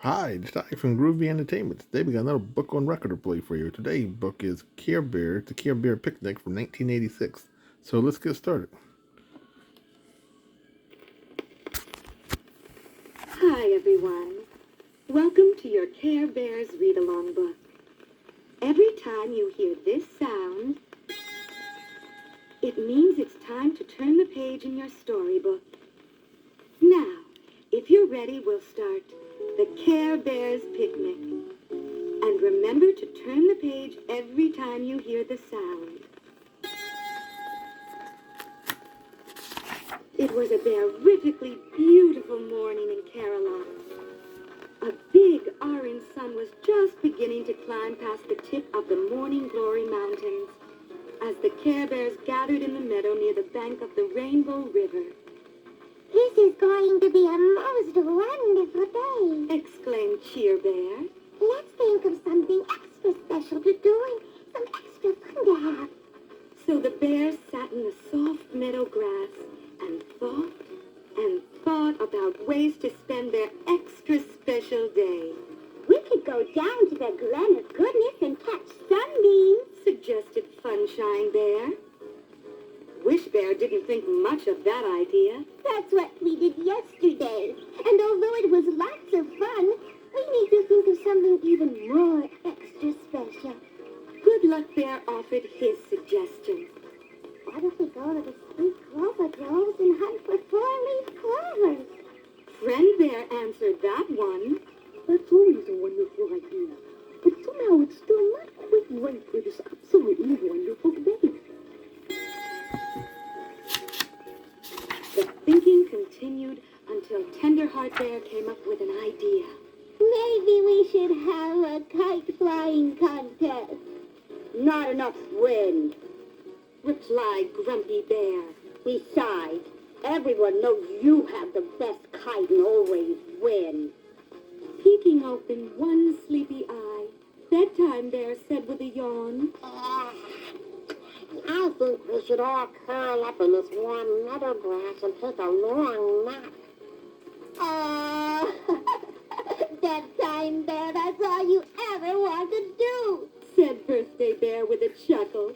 Hi, it's Ty from Groovy Entertainment. Today we got another book on record to play for you. Today's book is Care Bear, The Care Bear Picnic from 1986. So let's get started. Hi, everyone. Welcome to your Care Bears read-along book. Every time you hear this sound, it means it's time to turn the page in your storybook. Now, if you're ready, we'll start the Care Bears Picnic. And remember to turn the page every time you hear the sound. It was a terrifically beautiful morning in Caroline. A big orange sun was just beginning to climb past the tip of the Morning Glory Mountains as the Care Bears gathered in the meadow near the bank of the Rainbow River. "This is going to be a most wonderful day," Exclaimed Cheer Bear. "Let's think of something extra special to do and some extra fun to have." So the bears sat in the soft meadow grass and thought about ways to spend their extra special day. "We could go down to the Glen of Goodness and catch sunbeams," Suggested Funshine Bear. Wish Bear didn't think much of that idea. "That's what we did yesterday. And although it was lots of fun, we need to think of something even more extra special." Good Luck Bear offered his suggestion. "What if we go to the sweet clover groves and hunt for four-leaf clovers?" Friend Bear answered that one. That's always a wonderful idea. But somehow it's still not quite right for this absolutely wonderful day. The thinking continued until Tenderheart Bear came up with an idea. "Maybe we should have a kite flying contest." Not enough wind. Replied Grumpy Bear. Besides, everyone knows you have the best kite and always win. Peeking open one sleepy eye, Bedtime Bear said with a yawn. "I think we should all curl up in this warm meadow grass and take a long nap." "Oh, Bedtime Bear, that's all you ever want to do," Said Birthday Bear with a chuckle.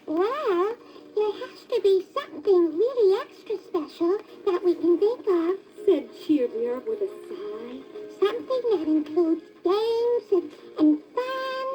"Well, there has to be something really extra special that we can think of. Said Cheer Bear with a sigh. Something that includes games and fun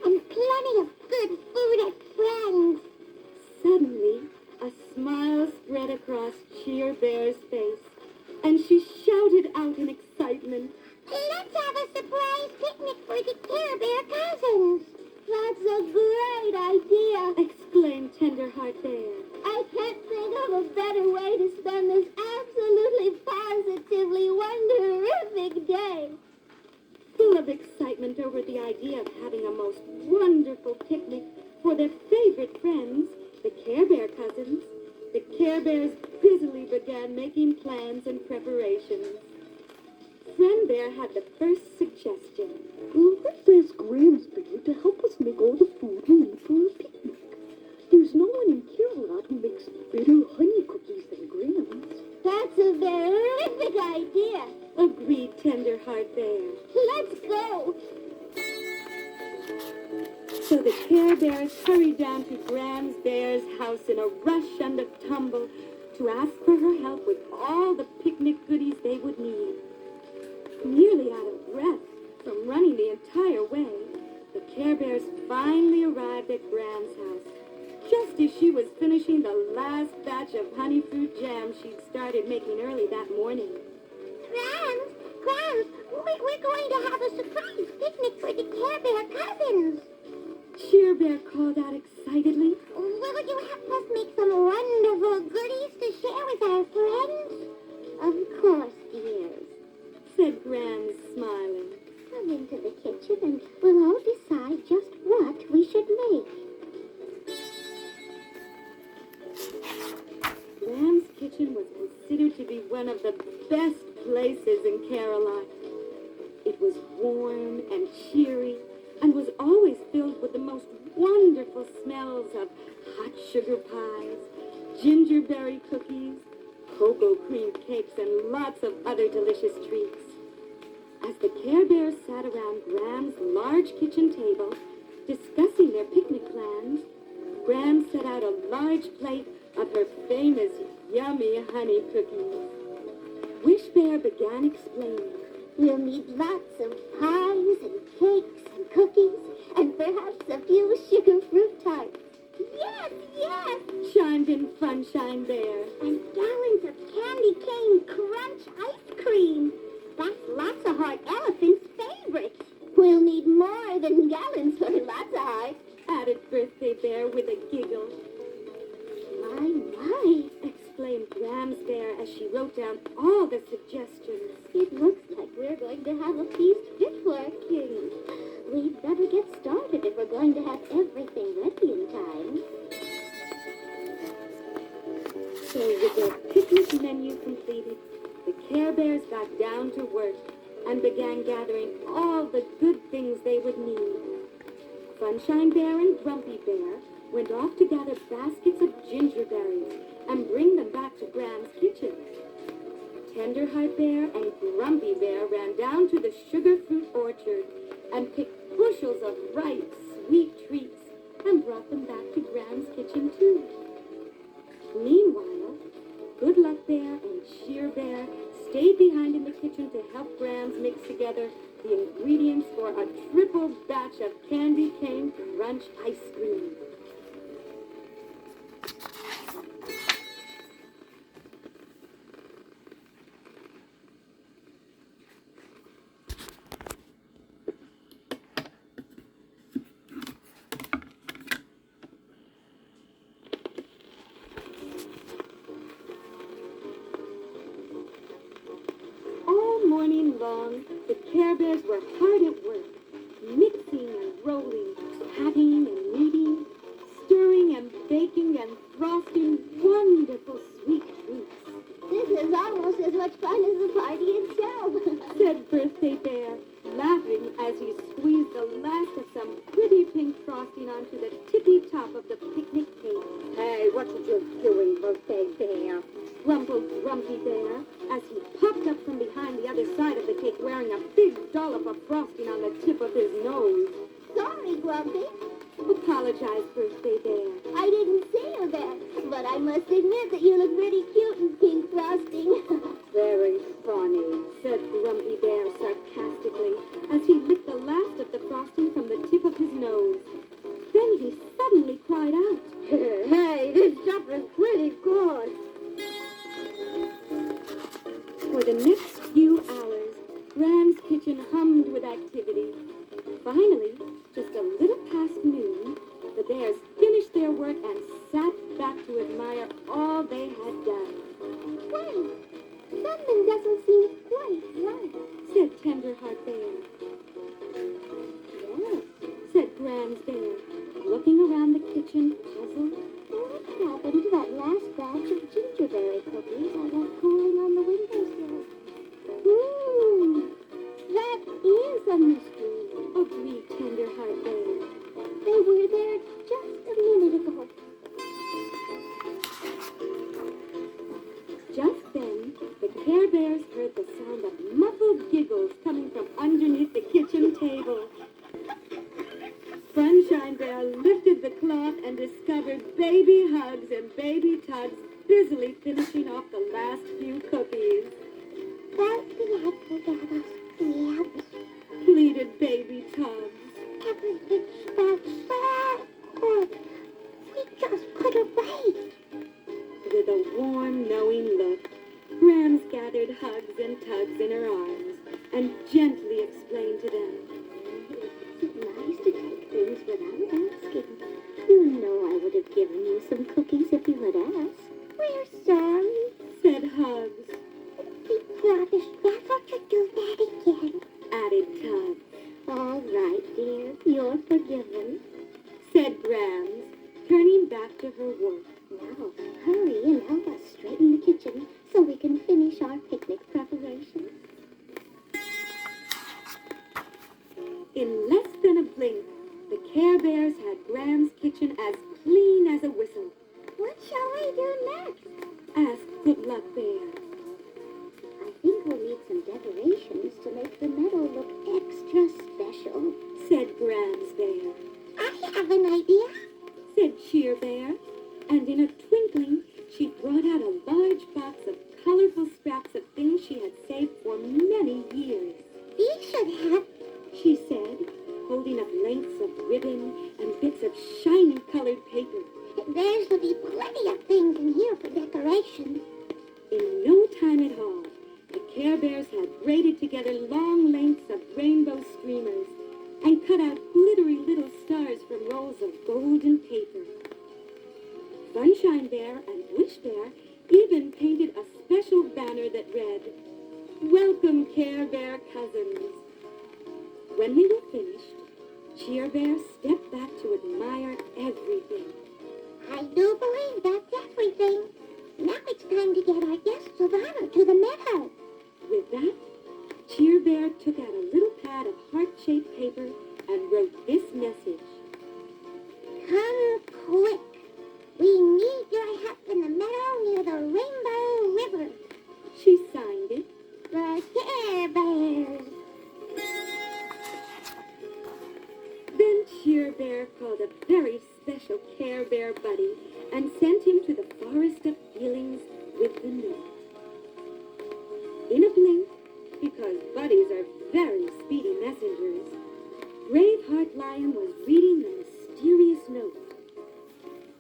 and plenty of good food and friends." Suddenly, a smile spread across Cheer Bear's face, and she shouted out in excitement. "Let's have a surprise picnic for the Care Bear cousins." "That's a great idea," Exclaimed Tenderheart Bear. "I can't think of a better way to spend this absolutely positively wonderific day." Full of excitement over the idea of having a most wonderful picnic for their favorite friends, the Care Bear cousins, the Care Bears busily began making plans and preparations. Friend Bear had the first suggestion. Let's ask Graham's Bear to help us make all the food we need for a picnic. There's no one in Camelot who makes better honey cookies than Graham's. "That's a terrific idea. Agreed Tenderheart Bear. Let's go." So the Care Bears hurried down to Grams Bear's house in a rush and a tumble to ask for her help with all the picnic goodies they would need. Nearly out of breath from running the entire way, the Care Bears finally arrived at Gram's house, just as she was finishing the last batch of honey fruit jam she'd started making early that morning. Grams, we're going to have a surprise picnic for the Care Bear cousins." Cheer Bear called out excitedly. "Will you help us make some wonderful goodies to share with our friends?" "Of course, dears." Said Grams, smiling. "Come into the kitchen and we'll all decide just what we should make." Lamb's kitchen was considered to be one of the best places in Caroline. It was warm and cheery and was always filled with the most wonderful smells of hot sugar pies, gingerberry cookies, cocoa cream cakes, and lots of other delicious treats. As the Care Bear sat around Gram's large kitchen table, discussing their picnic plans. Gram set out a large plate of her famous yummy honey cookies. Wish Bear began explaining. We'll need lots of pies and cakes and cookies, and perhaps a few sugar fruit tarts. Yes, yes! Chimed in Funshine Bear. And gallons of candy cane crunch ice cream. That's Lots of Heart Elephant's favorite. We'll need more than gallons for Lots of Heart, Added Birthday Bear with a giggle. My, Exclaimed Grams Bear as she wrote down all the suggestions. it looks like we're going to have a feast fit for our king. We'd better get started if we're going to have everything ready in time. So with their picnic menu completed, the Care Bears got down to work and began gathering all the good things they would need. Funshine Bear and Grumpy Bear went off to gather baskets of gingerberries and bring them back to Gram's kitchen. Tenderheart Bear and Grumpy Bear ran down to the sugar fruit orchard and picked bushels of ripe, sweet treats and brought them back to Gram's kitchen too. Meanwhile, Good Luck Bear and Cheer Bear stayed behind in the kitchen to help Grams mix together the ingredients for a triple batch of candy cane crunch ice cream. All morning long, the Care Bears were hard at work, mixing and rolling, patting and kneading, stirring and baking and frosting wonderful sweet treats, This is almost as much fun as the party itself. said Birthday Bear, laughing as he squeezed the last of some pretty pink frosting onto the tippy top of the picnic cake. Hey, what you doing, Birthday Bear? Grumbled Grumpy Bear as he popped up from behind the other side of the cake wearing a big dollop of frosting on the tip of his nose. Sorry, Grumpy. Apologized Birthday Bear. I didn't see you there, but I must admit that you look pretty cute in pink frosting. Very funny. Said Grumpy Bear sarcastically as he licked the last of the frosting from the tip of his nose. Then he suddenly cried out. Hey, this stuff is pretty good. For the next few hours, Gram's kitchen hummed with activity. Finally, just a little past noon, the bears finished their work and sat back to admire all they had done. Wait, something doesn't seem quite right. Said Tenderheart Bear. Yes, said Grams Bear, looking around the kitchen puzzled. What happened to that last batch of gingerberry cookies I left cooling on the windowsill? That is a mystery. Agreed Tenderheart Bear. They were there just a minute ago. Just then, the Care Bears heard the sound of muffled giggles coming from underneath the kitchen table. Sunshine Bear lifted the cloth and discovered Baby Hugs and Baby Tugs busily finishing off the last few cookies. But we had forgot us. Yeah, Pleaded Baby Tugs. everything felt so good. We just could have waited. With a warm, knowing look, Grams gathered Hugs and Tugs in her arms and gently explained to them. It's nice to take things without asking. You know I would have given you some cookies if you had asked. We're sorry. Said Hugs. We promise never to do that again. Added Tugs. All right, dear. You're forgiven. Said Grams, turning back to her work. Now, hurry and help us straighten the kitchen so we can finish our picnic preparations. In less than a blink, the Care Bears had Gram's kitchen as clean as a whistle. What shall we do next? Asked Good Luck Bear. I think we'll need some decorations to make the meadow look extra many years. We should have. She said, holding up lengths of ribbon and bits of shiny colored paper. There's to be plenty of things in here for decoration. In no time at all, the Care Bears had braided together long lengths of rainbow streamers and cut out glittery little stars from rolls of golden paper. Sunshine Bear and Wish Bear even painted a special banner that read, "Welcome, Care Bear cousins." When they were finished, Cheer Bear stepped back to admire everything. I do believe that's everything. Now it's time to get our guests of honor to the meadow. With that, Cheer Bear took out a little pad of heart-shaped paper and wrote this message. Come quick. We need your help in the meadow near the Rainbow River. She signed it. The Care Bears. Then Cheer Bear called a very special Care Bear buddy and sent him to the Forest of Feelings with the note. In a blink, because buddies are very speedy messengers, Brave Heart Lion was reading the mysterious note.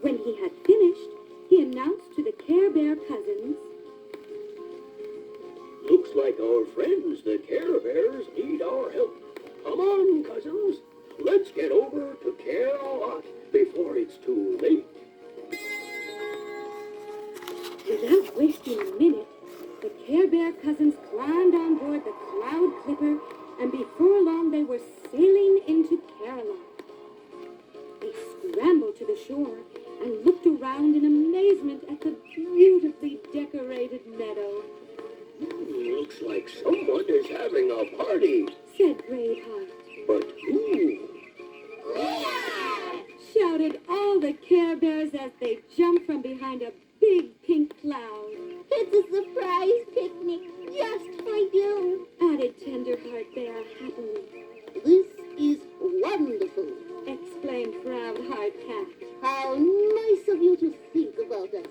When he had finished, he announced to the Care Bear cousins, Looks like our friends, the Care Bears, need our help. Come on, cousins. Let's get over to Care-a-Lot before it's too late. Without wasting a minute, the Care Bear cousins climbed on board the Cloud Clipper, and before long they were sailing into Care-a-Lot. They scrambled to the shore and looked around in amazement at the beautifully decorated meadow. Looks like someone is having a party. Said Braveheart. But who? Shouted all the Care Bears as they jumped from behind a big pink cloud. It's a surprise picnic just for you. Added Tenderheart Bear happily. This is wonderful. Exclaimed Proud Heart Cat. How nice of you to think about us.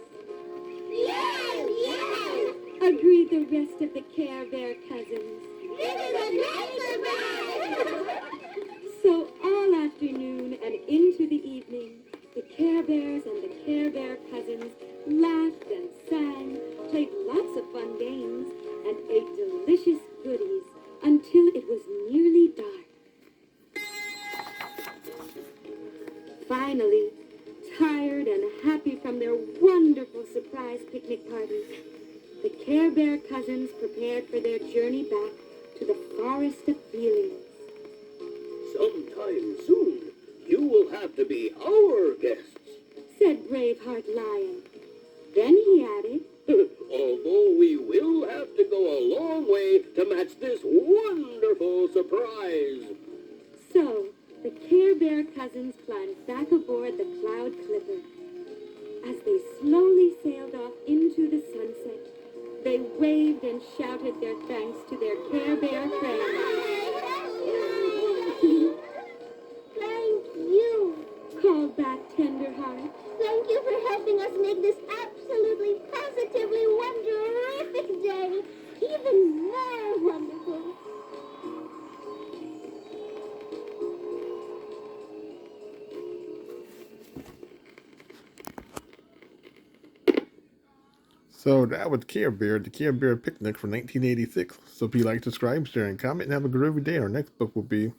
Yes, yes. Agreed the rest of the Care Bear cousins. This is a great surprise. So all afternoon and into the evening, the Care Bears and the Care Bear cousins laughed and sang, played lots of fun games, and ate delicious goodies until it was nearly dark. Finally, tired and happy from their wonderful surprise picnic party, the Care Bear cousins prepared for their journey back to the Forest of Feelings. Sometime soon, you will have to be our guests. Said Braveheart Lion. Then he added, Although we will have to go a long way to match this wonderful surprise. So the Care Bear cousins climbed back aboard the Cloud Clipper. As they slowly sailed off into the sunset, they waved and shouted their thanks to their Care Bear friends. Thank you. Called back Tenderheart. Thank you for helping us make this absolutely, positively wonderific day even more wonderful. So that was Care Bear, the Care Bear Picnic from 1986. So if you like, subscribe, share, and comment, and have a groovy day. Our next book will be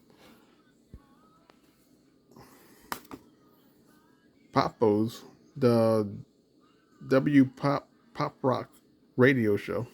Popo's, the W Pop Rock radio show.